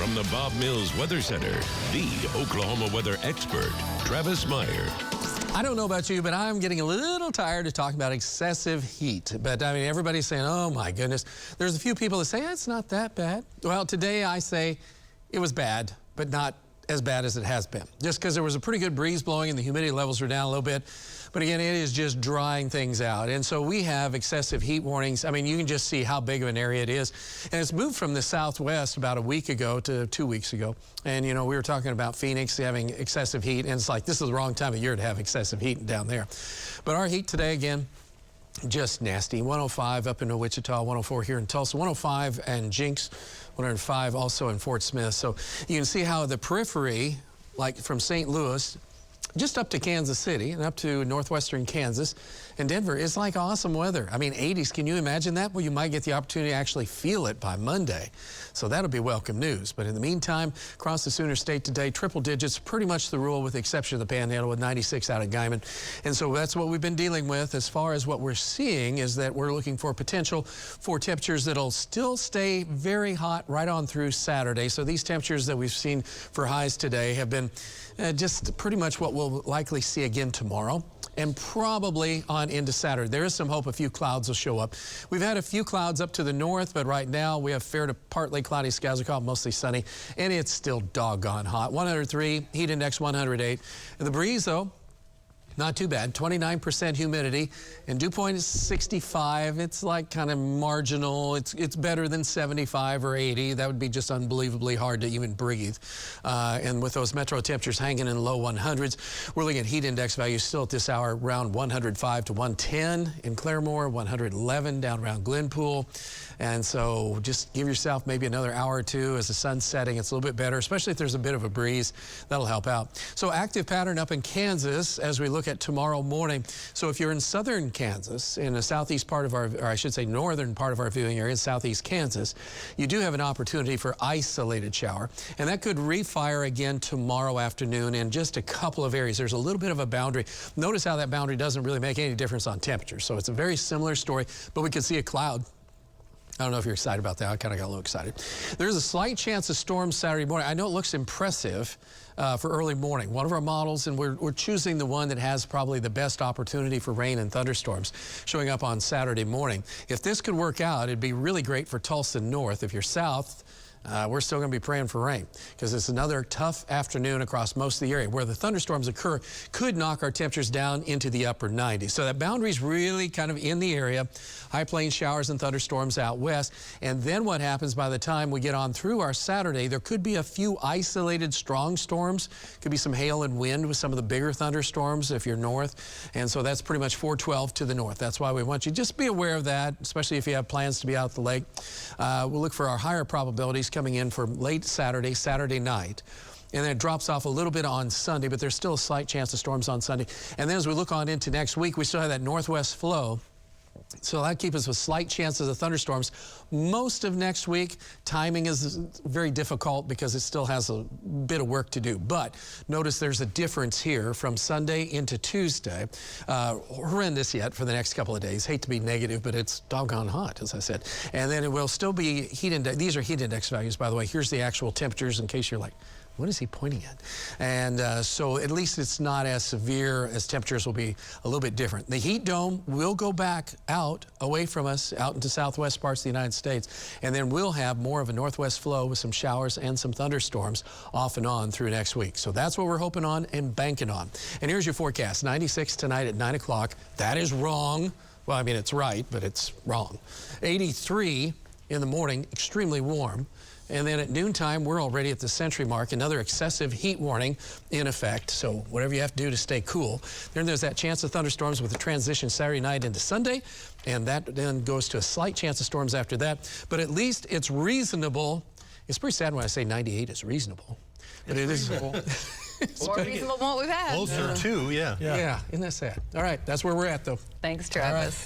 From the Bob Mills Weather Center, the Oklahoma weather expert, Travis Meyer. I don't know about you, but I'm getting a little tired of talking about excessive heat. But I mean, everybody's saying, oh my goodness. There's a few people that say, it's not that bad. Well, today I say it was bad, but not as bad as it has been. Just because there was a pretty good breeze blowing and the humidity levels are down a little bit. But again, it is just drying things out. And so we have excessive heat warnings. I mean, you can just see how big of an area it is. And it's moved from the southwest about a week ago to 2 weeks ago. And, you know, we were talking about Phoenix having excessive heat. And it's like, this is the wrong time of year to have excessive heat down there. But our heat today, again, just nasty. 105 up into Wichita, 104 here in Tulsa, 105 and Jinx, 105 also in Fort Smith. So you can see how the periphery, like from St. Louis, just up to Kansas City and up to northwestern Kansas and Denver is like awesome weather. I mean, 80s, can you imagine that? Well, you might get the opportunity to actually feel it by Monday. So that'll be welcome news. But in the meantime, across the Sooner State today, triple digits, pretty much the rule with the exception of the Panhandle with 96 out of Guyman. And so that's what we've been dealing with. As far as what we're seeing is that we're looking for potential for temperatures that'll still stay very hot right on through Saturday. So these temperatures that we've seen for highs today have been just pretty much what we'll likely see again tomorrow and probably on into Saturday. There is some hope a few clouds will show up. We've had a few clouds up to the north, but right now we have fair to partly cloudy skies. We call it mostly sunny, and it's still doggone hot. 103, heat index 108. And the breeze, though, not too bad, 29% humidity, and dew point is 65. It's like kind of marginal. It's better than 75 or 80. That would be just unbelievably hard to even breathe. And with those metro temperatures hanging in low 100s, we're looking at heat index values still at this hour around 105 to 110 in Claremore, 111 down around Glenpool. And so just give yourself maybe another hour or two as the sun's setting. It's a little bit better, especially if there's a bit of a breeze. That'll help out. So active pattern up in Kansas as we look at tomorrow morning. So if you're in southern Kansas, in the southeast part of our, or I should say northern part of our viewing area, in southeast Kansas, you do have an opportunity for isolated shower. And that could refire again tomorrow afternoon in just a couple of areas. There's a little bit of a boundary. Notice how that boundary doesn't really make any difference on temperature. So it's a very similar story, but we could see a cloud. I don't know if you're excited about that. I kind of got a little excited. There's a slight chance of storms Saturday morning. I know it looks impressive for early morning. One of our models, and we're choosing the one that has probably the best opportunity for rain and thunderstorms showing up on Saturday morning. If this could work out, it'd be really great for Tulsa North. If you're south, we're still going to be praying for rain because it's another tough afternoon across most of the area. Where the thunderstorms occur could knock our temperatures down into the upper 90s. So that boundary's really kind of in the area. High plain showers and thunderstorms out west. And then what happens by the time we get on through our Saturday, there could be a few isolated strong storms. Could be some hail and wind with some of the bigger thunderstorms if you're north. And so that's pretty much 412 to the north. That's why we want you to just be aware of that, especially if you have plans to be out at the lake. We'll look for our higher probabilities coming in for late Saturday night. And then it drops off a little bit on Sunday, but there's still a slight chance of storms on Sunday. And then as we look on into next week, we still have that northwest flow. So that keeps us with slight chances of thunderstorms. Most of next week, timing is very difficult because it still has a bit of work to do. But notice there's a difference here from Sunday into Tuesday. Horrendous yet for the next couple of days. Hate to be negative, but it's doggone hot, as I said. And then it will still be heat index. These are heat index values, by the way. Here's the actual temperatures in case you're like, what is he pointing at? And so at least it's not as severe as temperatures will be a little bit different. The heat dome will go back out away from us, out into southwest parts of the United States. And then we'll have more of a northwest flow with some showers and some thunderstorms off and on through next week. So that's what we're hoping on and banking on. And here's your forecast. 96 tonight at 9 o'clock. That is wrong. Well, I mean, it's right, but it's wrong. 83 in the morning, extremely warm. And then at noontime, we're already at the century mark, another excessive heat warning in effect. So whatever you have to do to stay cool. Then there's that chance of thunderstorms with the transition Saturday night into Sunday. And that then goes to a slight chance of storms after that. But at least it's reasonable. It's pretty sad when I say 98 is reasonable. But it is reasonable. More reasonable than what we've had. Closer to, yeah. Yeah, isn't that sad? All right, that's where we're at, though. Thanks, Travis.